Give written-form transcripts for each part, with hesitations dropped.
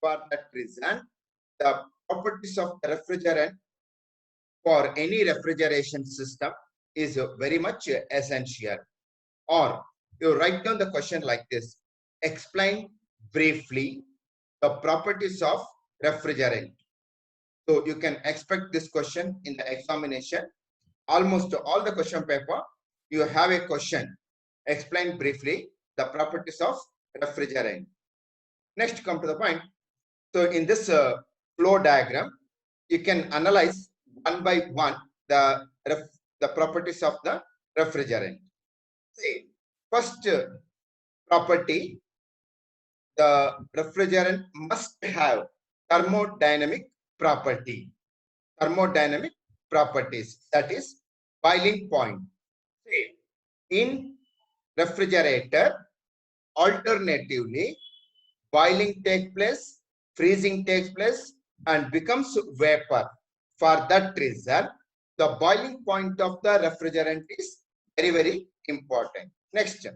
For that reason, the properties of the refrigerant for any refrigeration system is very much essential. Or you write down the question like this: explain briefly the properties of refrigerant. So you can expect this question in the examination. Almost all the question paper, you have a question. Explain briefly the properties of refrigerant. Next, come to the point. So in this flow diagram, you can analyze one by one the properties of the refrigerant. See, first property, the refrigerant must have thermodynamic property. Thermodynamic properties, that is boiling point. See, in refrigerator, alternatively, boiling takes place, freezing takes place, and becomes vapor. For that reason, the boiling point of the refrigerant is very, very important. Next,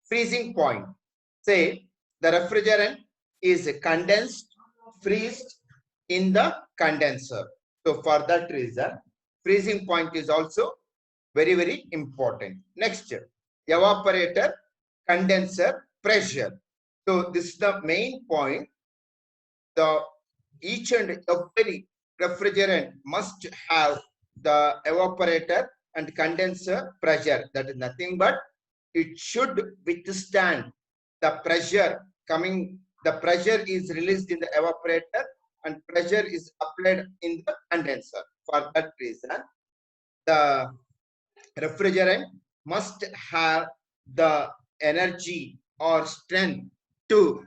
freezing point. Say the refrigerant is condensed, freezed in the condenser. So for that reason, freezing point is also very, very important. Next, evaporator, condenser, pressure. So this is the main point. The each and every refrigerant must have the evaporator and condenser pressure. That is nothing but it should withstand the pressure coming. The pressure is released in the evaporator and pressure is applied in the condenser. For that reason, the refrigerant must have the energy or strength to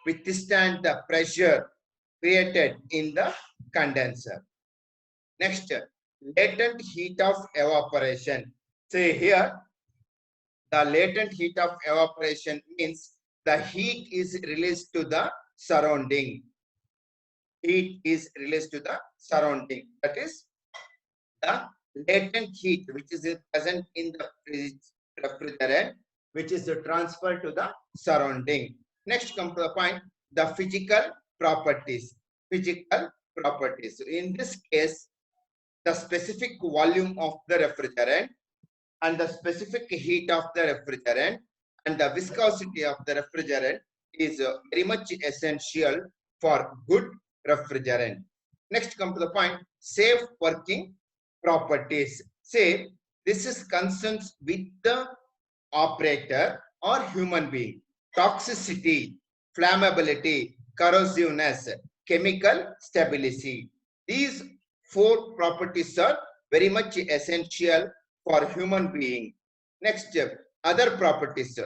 withstand the pressure created in the condenser. Next, latent heat of evaporation. Say here, the latent heat of evaporation means the heat is released to the surrounding. Heat is released to the surrounding. That is the latent heat which is present in the refrigerant, which is transferred to the surrounding. Next, come to the point, the physical properties. Physical properties. So in this case, the specific volume of the refrigerant and the specific heat of the refrigerant and the viscosity of the refrigerant is very much essential for good refrigerant. Next, come to the point, safe working properties. Say this is concerns with the operator or human being. Toxicity, flammability, corrosiveness, chemical stability. These four properties are very much essential for human being. Next, other properties.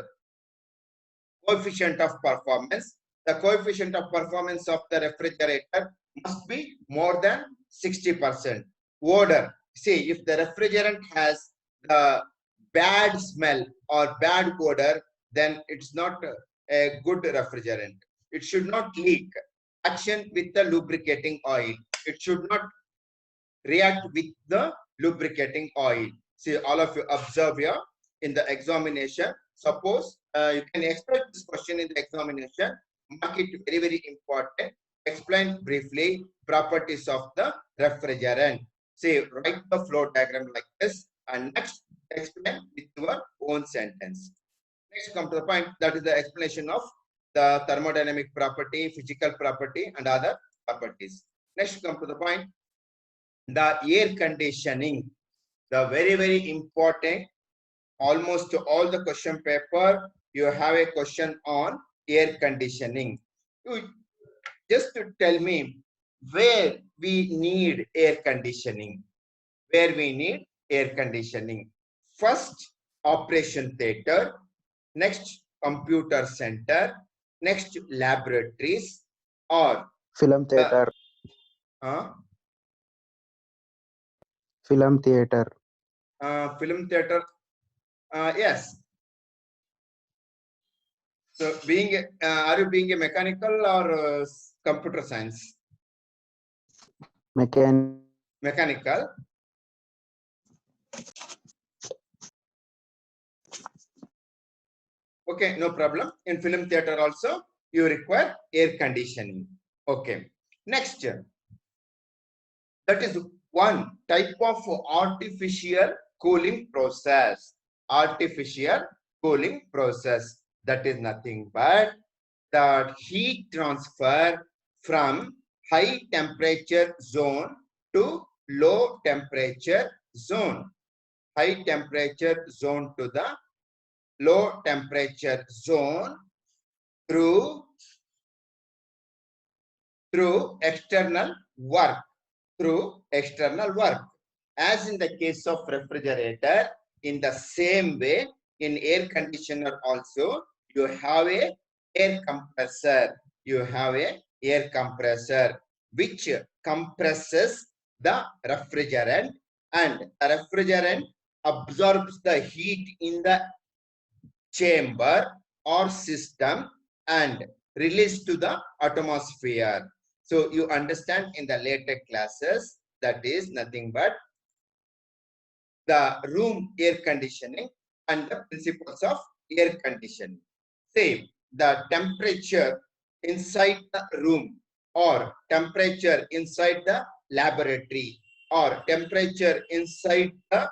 Coefficient of performance. The coefficient of performance of the refrigerator must be more than 60%. Odor. See, if the refrigerant has the bad smell or bad odor, then it's not a good refrigerant. It should not leak. Action with the lubricating oil. It should not react with the lubricating oil. See, all of you observe here in the examination. Suppose you can expect this question in the examination. Mark it very, very important. Explain briefly properties of the refrigerant. Say, write the flow diagram like this, and next explain with your own sentence. Next, come to the point, that is the explanation of the thermodynamic property, physical property, and other properties. Next, come to the point, the air conditioning, the very, very important. Almost all the question paper, you have a question on air conditioning. You just to tell me where we need air conditioning. Where we need air conditioning. First, operation theater. Next, computer center. Next, laboratories, or Film theater. Film theater. Film theater. Yes. So, being are you being a mechanical or computer science? Mechanical. Okay, no problem. In film theater also, you require air conditioning. Okay. Next, that is one type of artificial cooling process. Artificial cooling process. That is nothing but the heat transfer from high temperature zone to low temperature zone. High temperature zone to the low temperature zone through external work. Through external work. As in the case of refrigerator, in the same way, in air conditioner also, you have a air compressor. You have a air compressor which compresses the refrigerant, and the refrigerant absorbs the heat in the chamber or system and release to the atmosphere. So you understand in the later classes, that is nothing but the room air conditioning and the principles of air conditioning. Say the temperature inside the room, or temperature inside the laboratory, or temperature inside the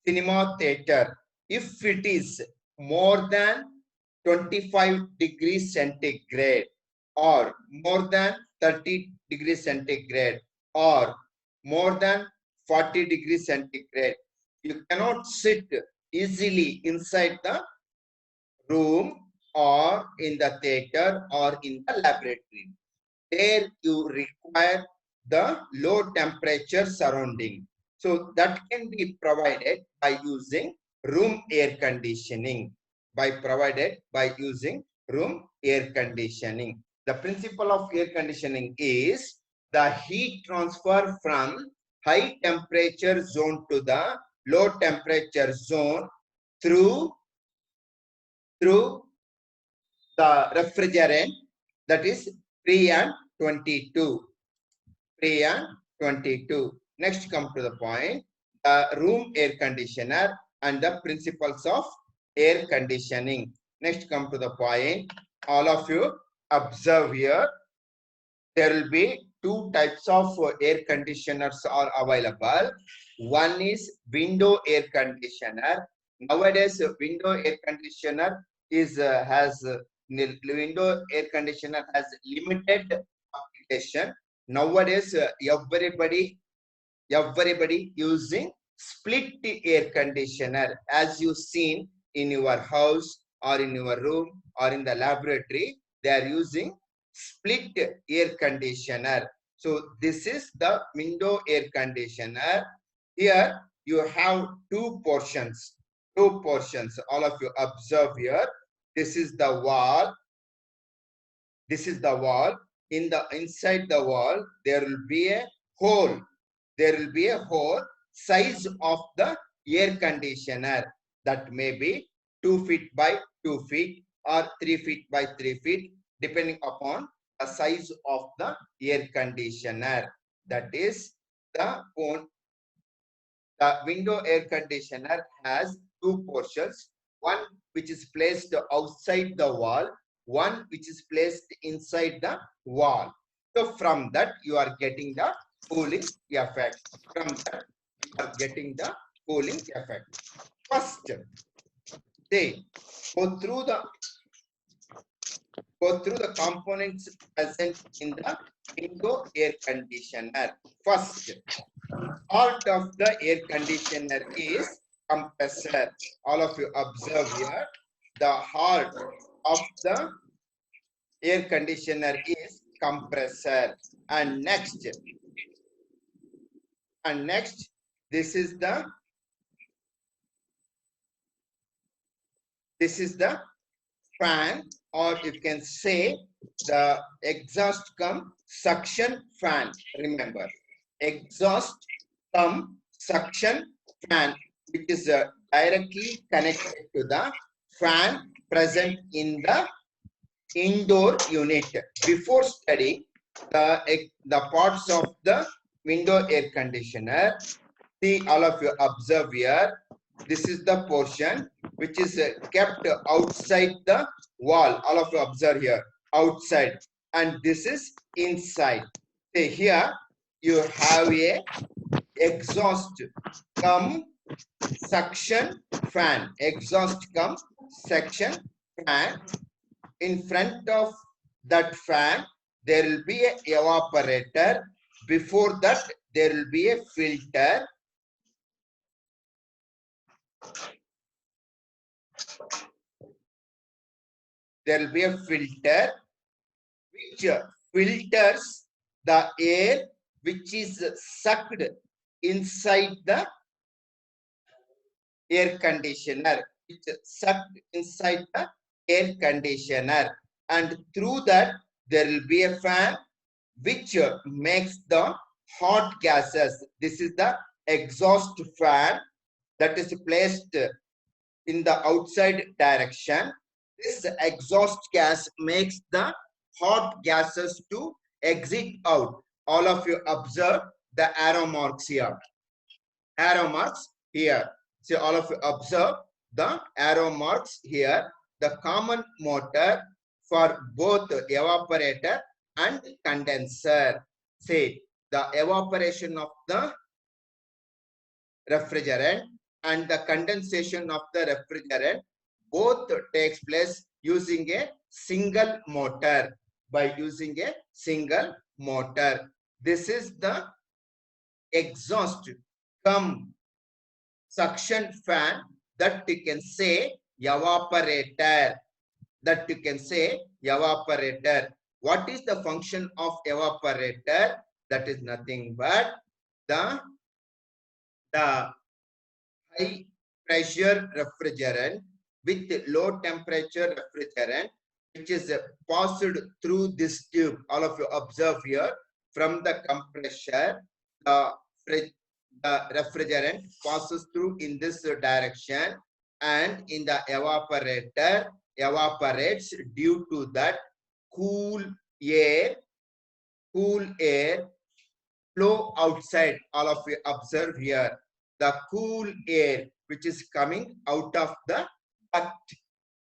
cinema theater, if it is more than 25 degrees centigrade, or more than 30 degrees centigrade, or more than 40 degrees centigrade, you cannot sit easily inside the room or in the theater or in the laboratory. There you require the low temperature surrounding. So that can be provided by using room air conditioning. By using room air conditioning. The principle of air conditioning is the heat transfer from high temperature zone to the low temperature zone through the refrigerant, that is Freon 22. Freon 22. Next, come to the point, room air conditioner and the principles of air conditioning. Next, come to the point, all of you observe here. There will be two types of air conditioners are available. One is window air conditioner. Nowadays, window air conditioner is window air conditioner has limited application. Nowadays, everybody using split air conditioner, as you seen in your house or in your room or in the laboratory. They are using split air conditioner. So this is the window air conditioner. Here you have two portions. All of you observe here. This is the wall. This is the wall. Inside the wall, there will be a hole. There will be a hole size of the air conditioner, that may be 2 feet by 2 feet or 3 feet by 3 feet, depending upon the size of the air conditioner. That is the window air conditioner has two portions, one which is placed outside the wall, one which is placed inside the wall. So from that you are getting the cooling effect. From that you are getting the cooling effect. First, they go through the components present in the window air conditioner. First, part of the air conditioner is compressor. All of you observe here, the heart of the air conditioner is compressor. And next, this is the fan, or you can say the exhaust cum suction fan. Remember, exhaust cum suction fan, which is directly connected to the fan present in the indoor unit. Before studying the parts of the window air conditioner, see, all of you observe here. This is the portion which is kept outside the wall. All of you observe here, outside. and this is inside. Say here you have a exhaust cum suction fan. Exhaust cum suction fan. In front of that fan, there will be a evaporator. Before that, there will be a filter. There will be a filter which filters the air which is sucked inside the air conditioner, which sucked inside the air conditioner, and through that there will be a fan which makes the hot gases. This is the exhaust fan that is placed in the outside direction. This exhaust gas makes the hot gases to exit out. All of you observe the arrow marks here. Arrow marks here. So all of you observe the arrow marks here. The common motor for both evaporator and condenser. Say the evaporation of the refrigerant and the condensation of the refrigerant both takes place using a single motor. By using a single motor, this is the exhaust cum suction fan that you can say evaporator. That you can say evaporator. What is the function of evaporator? That is nothing but the high pressure refrigerant with low temperature refrigerant, which is passed through this tube. All of you observe here, from the compressor, the refrigerant passes through in this direction, and in the evaporator evaporates due to that cool air flow outside. All of you observe here the cool air which is coming out of the duct,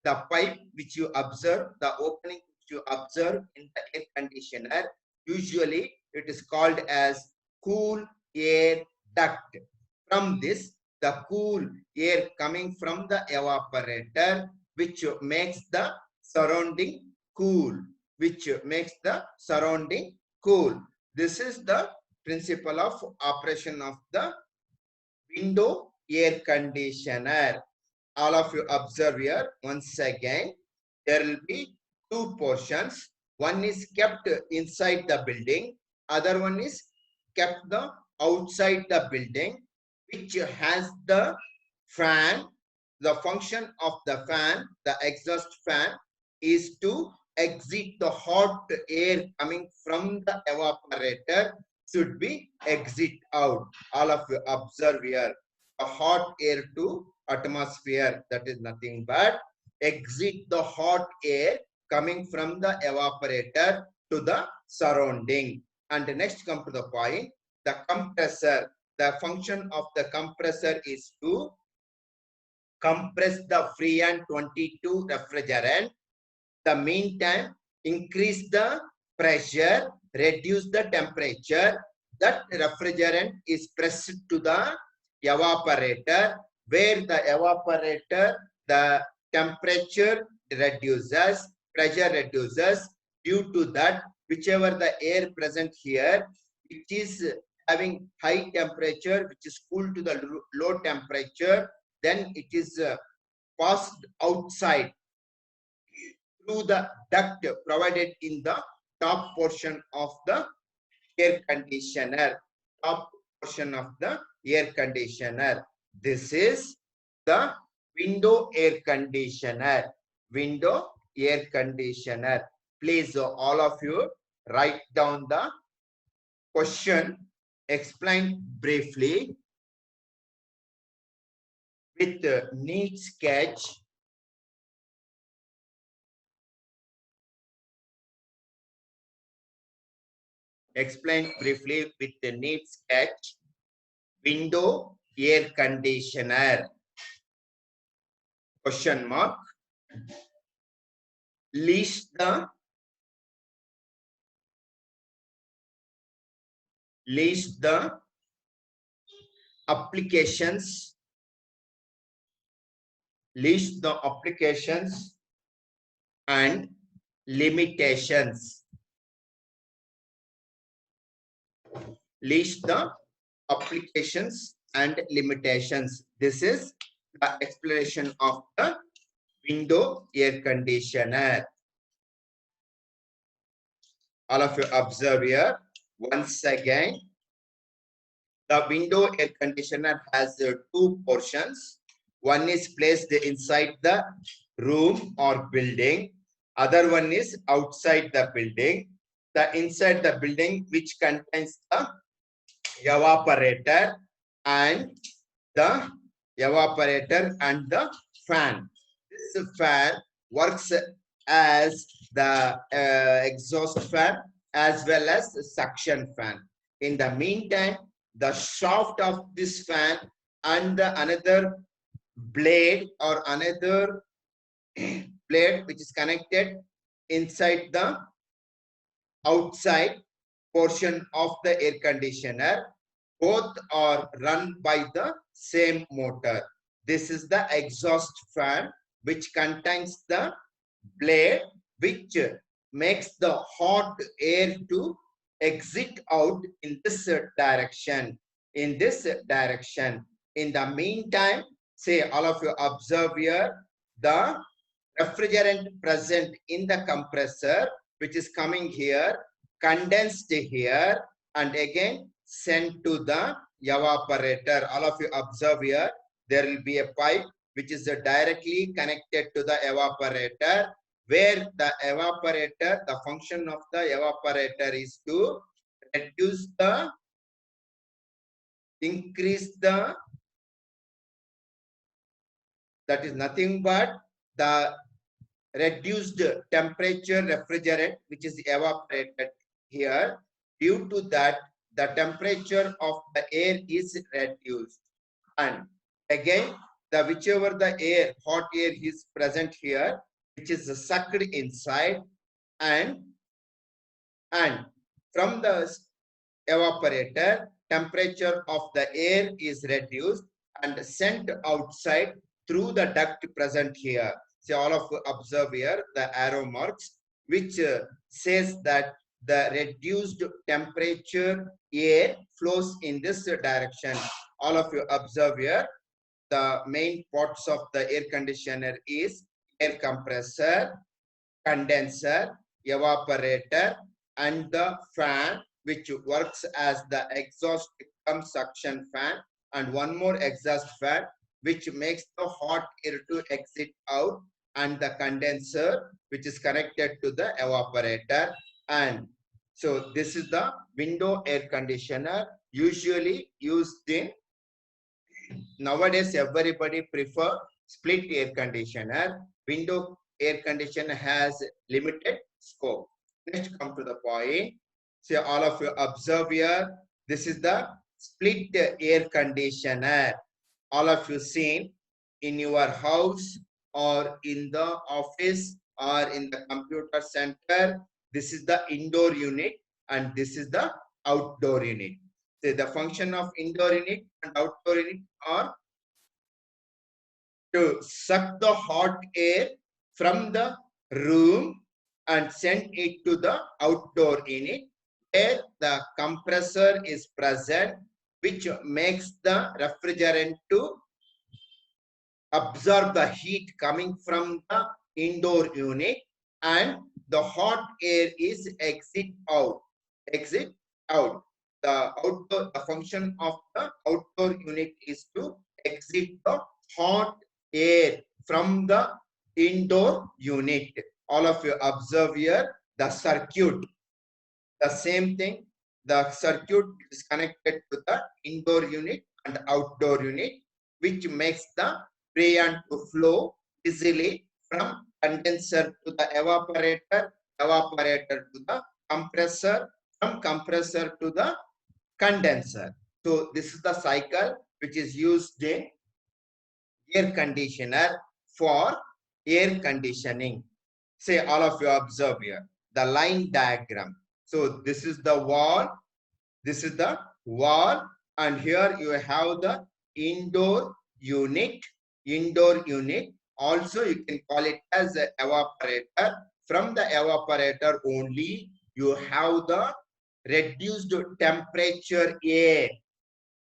the pipe which you observe, the opening which you observe in the air conditioner. Usually it is called as cool air duct. From this, the cool air coming from the evaporator, which makes the surrounding cool, which makes the surrounding cool. This is the principle of operation of the window air conditioner. All of you observe here once again. There will be two portions. One is kept inside the building. Other one is kept the outside the building, which has the fan. The function of the fan, the exhaust fan, is to exit the hot air coming from the evaporator should be exit out. All of you observe here. The hot air to atmosphere, that is nothing but exit the hot air coming from the evaporator to the surrounding. And next come to the point, the compressor. The function of the compressor is to compress the Freon 22 refrigerant. The meantime, increase the pressure, reduce the temperature. That refrigerant is pressed to the evaporator, where the evaporator, the temperature reduces, pressure reduces. Due to that, whichever the air present here, it is having high temperature, which is cool to the low temperature, then it is passed outside through the duct provided in the top portion of the air conditioner. Top portion of the air conditioner. This is the window air conditioner. Window air conditioner. Please, all of you, write down the question. Explain briefly with neat sketch. Explain briefly with the neat sketch. Window air conditioner. Question mark. List the list the applications, and limitations. List the applications and limitations. This is the explanation of the window air conditioner. All of you observe here. Once again, the window air conditioner has two portions. One is placed inside the room or building. Other one is outside the building. The inside the building, which contains the evaporator and the fan. This fan works as the exhaust fan as well as the suction fan. In the meantime, the shaft of this fan and the another blade or another blade which is connected inside the outside portion of the air conditioner, both are run by the same motor. This is the exhaust fan which contains the blade which makes the hot air to exit out in this direction. In the meantime, say all of you observe here, the refrigerant present in the compressor which is coming here, condensed here, and again sent to the evaporator. All of you observe here, there will be a pipe which is directly connected to the evaporator, where the evaporator, the function of the evaporator is to reduce the, increase the, that is nothing but the reduced temperature refrigerant which is evaporated here. Due to that, the temperature of the air is reduced, and again the whichever the air, hot air is present here, which is sucked inside, and from the evaporator, temperature of the air is reduced and sent outside through the duct present here. So all of you observe here the arrow marks which says that the reduced temperature air flows in this direction. All of you observe here, the main parts of the air conditioner is air compressor, condenser, evaporator, and the fan which works as the exhaust cum suction fan, and one more exhaust fan which makes the hot air to exit out, and the condenser which is connected to the evaporator. And so this is the window air conditioner usually used in, nowadays everybody prefer split air conditioner. Window air conditioner has limited scope. Next, come to the point. So all of you observe here, this is the split air conditioner. All of you seen in your house or in the office or in the computer center. This is the indoor unit and this is the outdoor unit. So the function of indoor unit and outdoor unit are to suck the hot air from the room and send it to the outdoor unit, where the compressor is present, which makes the refrigerant to absorb the heat coming from the indoor unit, and the hot air is exit out. The function of the outdoor unit is to exit the hot air from the indoor unit. All of you observe here the circuit. The same thing, the circuit is connected to the indoor unit and outdoor unit, which makes the freon to flow easily from condenser to the evaporator, evaporator to the compressor, from compressor to the condenser. So this is the cycle which is used in air conditioner for air conditioning. Say all of you observe here the line diagram. So this is the wall, This is the wall, and here you have the indoor unit. Indoor unit. Also, you can call it as an evaporator. From the evaporator only, you have the reduced temperature air,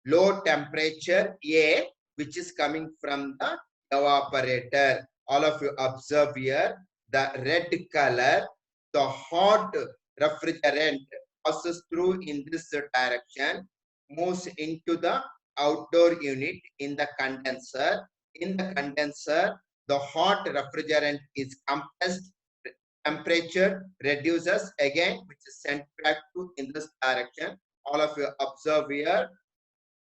low temperature air, which is coming from the evaporator. All of you observe here the red color, the hot refrigerant passes through in this direction, moves into the outdoor unit in the condenser. In the condenser, the hot refrigerant is compressed, temperature reduces again, which is sent back to in this direction. All of you observe here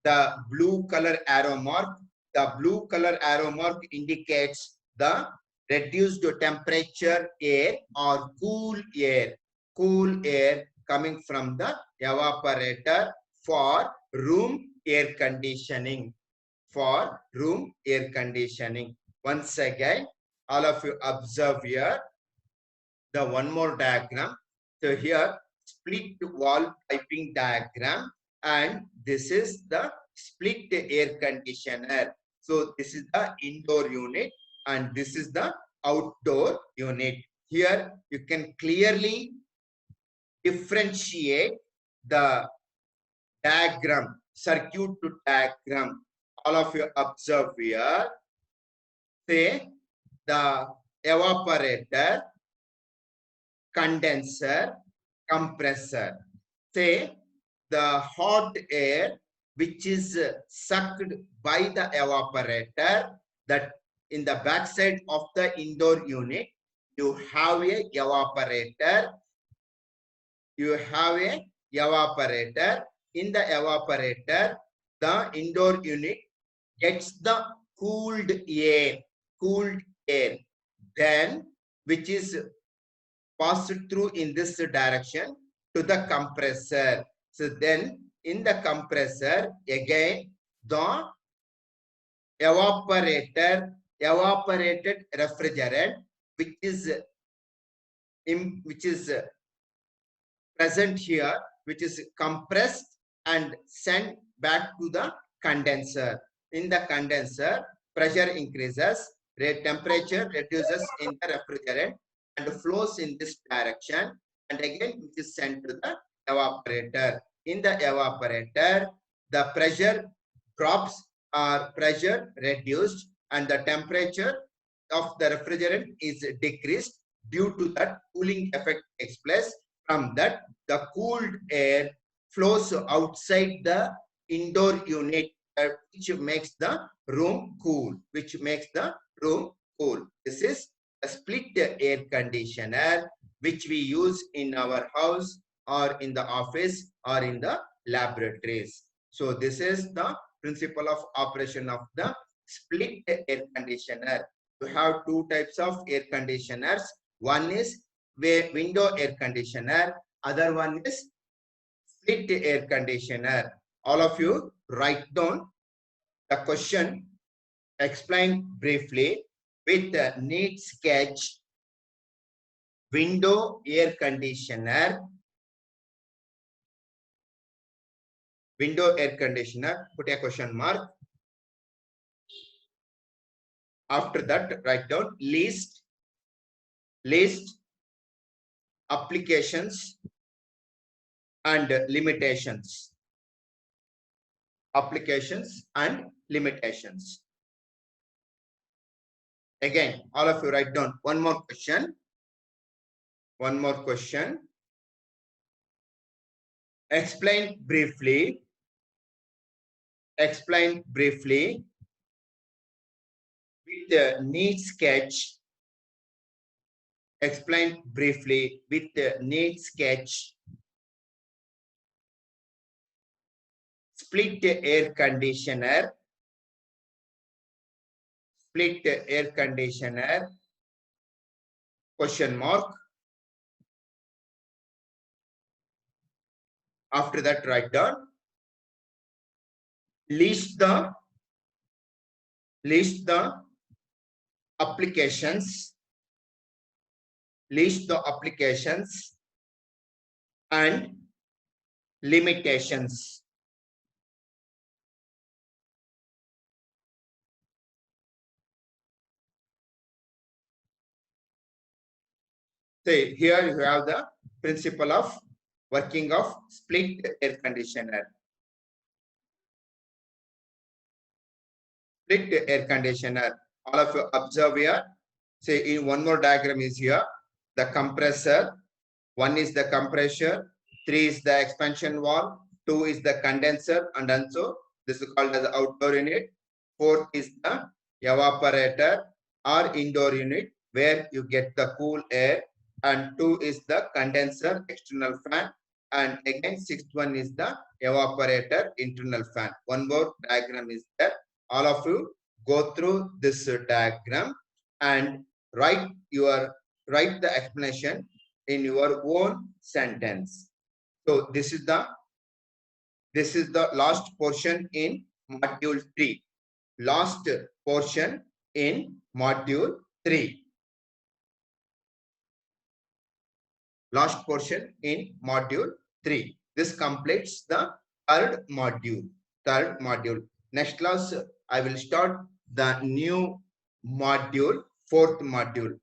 the blue color arrow mark. The blue color arrow mark indicates the reduced temperature air or cool air coming from the evaporator for room air conditioning. For room air conditioning. Once again, all of you observe here the one more diagram. So here, split wall piping diagram, and this is the split air conditioner. So this is the indoor unit, and this is the outdoor unit. Here you can clearly differentiate the diagram, circuit to diagram. All of you observe here. Say the evaporator, condenser, compressor. Say the hot air which is sucked by the evaporator, that in the backside of the indoor unit, you have a evaporator. You have a evaporator. In the evaporator, the indoor unit gets the cooled air, then which is passed through in this direction to the compressor. So then in the compressor, again, the evaporated refrigerant, which is present here, which is compressed and sent back to the condenser. In the condenser, pressure increases, temperature reduces in the refrigerant and flows in this direction, and again which is sent to the evaporator. In the evaporator, the pressure drops or pressure reduced, and the temperature of the refrigerant is decreased. Due to that, cooling effect takes place. From that, the cooled air flows outside the indoor unit, which makes the room cool. This is a split air conditioner, which we use in our house or in the office or in the laboratories. So this is the principle of operation of the split air conditioner. You have two types of air conditioners. One is window air conditioner, other one is split air conditioner. All of you write down the question, explain briefly with a neat sketch. Window air conditioner, put a question mark. After that, write down list applications and limitations. Applications and limitations. Again, all of you write down one more question. Explain briefly with the neat sketch. Explain briefly with the neat sketch. Split air conditioner. Question mark. After that, write down. List the applications. And limitations. Say here you have the principle of working of split air conditioner. Split air conditioner. All of you observe here. Say in one more diagram is here. The compressor. 1 is the compressor. 3 is the expansion valve. 2 is the condenser, and also this is called as the outdoor unit. 4th is the evaporator or indoor unit where you get the cool air, and 2 is the condenser external fan, and again 6th one is the evaporator internal fan. One more diagram is there. All of you go through this diagram and write the explanation in your own sentence. So this is the last portion in module 3. Last portion in module 3. Last portion in module 3. This completes the third module. Next class, I will start the new module, 4th module.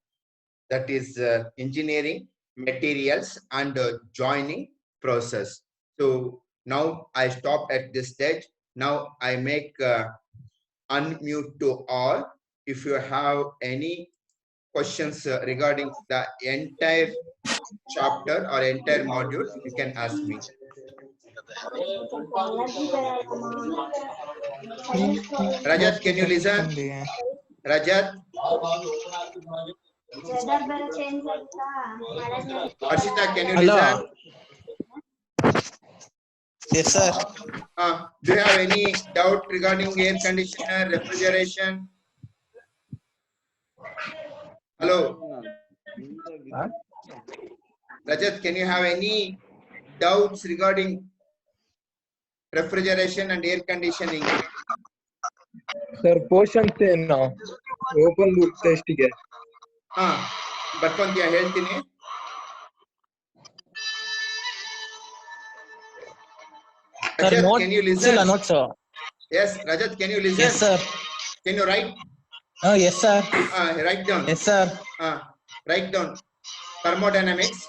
That is engineering, materials, and joining process. So now I stop at this stage. Now I make unmute to all. If you have any questions regarding the entire chapter or entire module, you can ask me. Rajat, can you listen? Rajat? Arshita, can you listen? Yes, sir. Do you have any doubt regarding air conditioner, refrigeration? Hello? Rajat, can you have any doubts regarding refrigeration and air conditioning? Sir, portion now. Open book test ಗೆ. ಬರ್ಕೊಂತೀಯ ಹೇಳ್ತೀನಿ. Rajat, can you listen? Yes, Rajat, can you listen? Yes, sir. Can you write? Yes, sir. Write down. Yes, sir. Write down. Thermodynamics.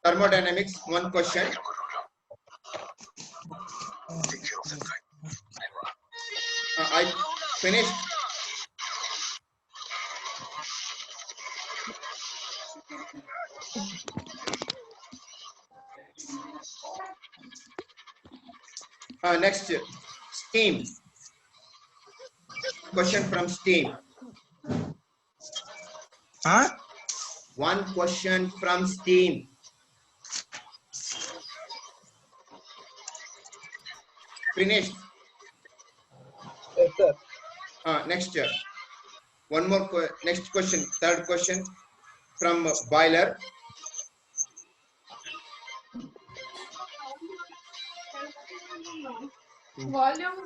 Thermodynamics, one question. I finished. Next, steam. Question from steam. One question from steam. Finished. Yes, sir. Next, one more next question, third question from boiler. Volume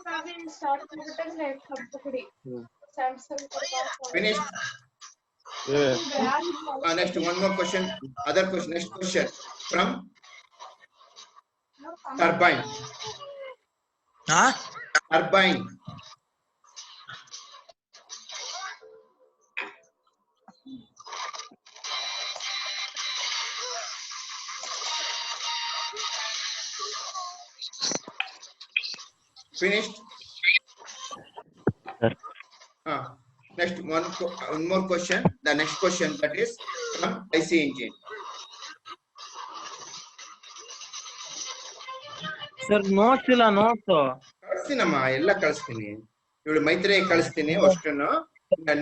start Finished. Yeah. Next, one more question. Other question. Next question from turbine. Turbine. Finished. Next, one more question. The next question, that is from IC engine. Sir, notes ಇಲ್ಲ notes. ಕಳಿಸ್ತೀನಮ್ಮ, ಎಲ್ಲ ಕಳಿಸ್ತೀನಿ. ಇವಳು ಮೈತ್ರಿ ಕಳಿಸ್ತೀನಿ ಅಷ್ಟನ್ನು.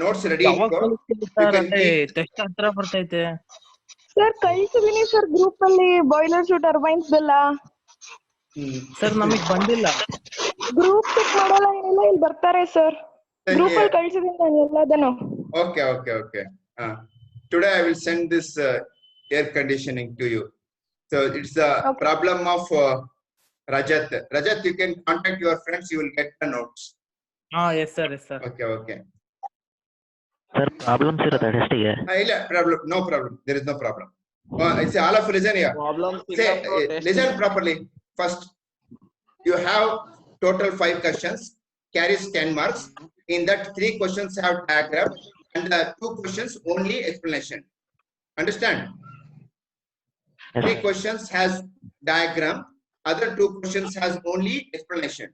Notes ready ಇಟ್ಕೋ. Test ಹತ್ರ ಬರ್ತೈತೆ. ಸರ್ ಕಳಿಸಿದೀನಿ ಸರ್ ಗ್ರೂಪ್ ಅಲ್ಲಿ ಬಾಯ್ಲರ್ಸ್ ಟರ್ಬೈನ್ಸ್ ಎಲ್ಲ. ಸರ್ ನಮಗೆ ಬಂದಿಲ್ಲ. ಗ್ರೂಪ್ ಚೆಕ್ ಮಾಡಲ್ಲ ಏನಿಲ್ಲ, ಇಲ್ಲಿ ಬರ್ತಾರೆ ಸರ್. ಗ್ರೂಪ್ ಅಲ್ಲಿ ಕಳಿಸಿದೀನಿ ನಾನು ಎಲ್ಲದನ್ನು. Okay. Today I will send this air conditioning to you. So it's the problem of Rajat. Rajat, you can contact your friends. You will get the notes. Yes, sir. Okay. Sir, problems ಇರುತ್ತೆ ಟೆಸ್ಟಿಗೆ? ಇಲ್ಲ, problem. No problem. There is no problem. It's all of listen here. Problems Say, listen properly. First, you have total 5 questions, carries 10 marks. In that, 3 questions have diagram and 2 questions only explanation. Understand? 3 questions has diagram, other 2 questions has only explanation.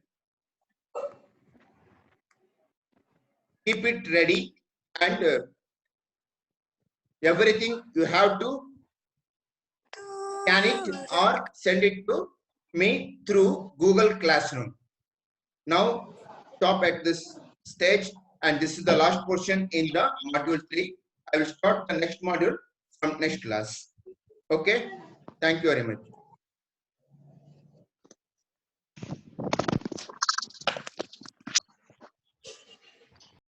Keep it ready, and everything you have to scan it or send it to me through Google Classroom. Now stop at this stage, and this is the last portion in the module 3. I will start the next module from next class. Okay, thank you very much.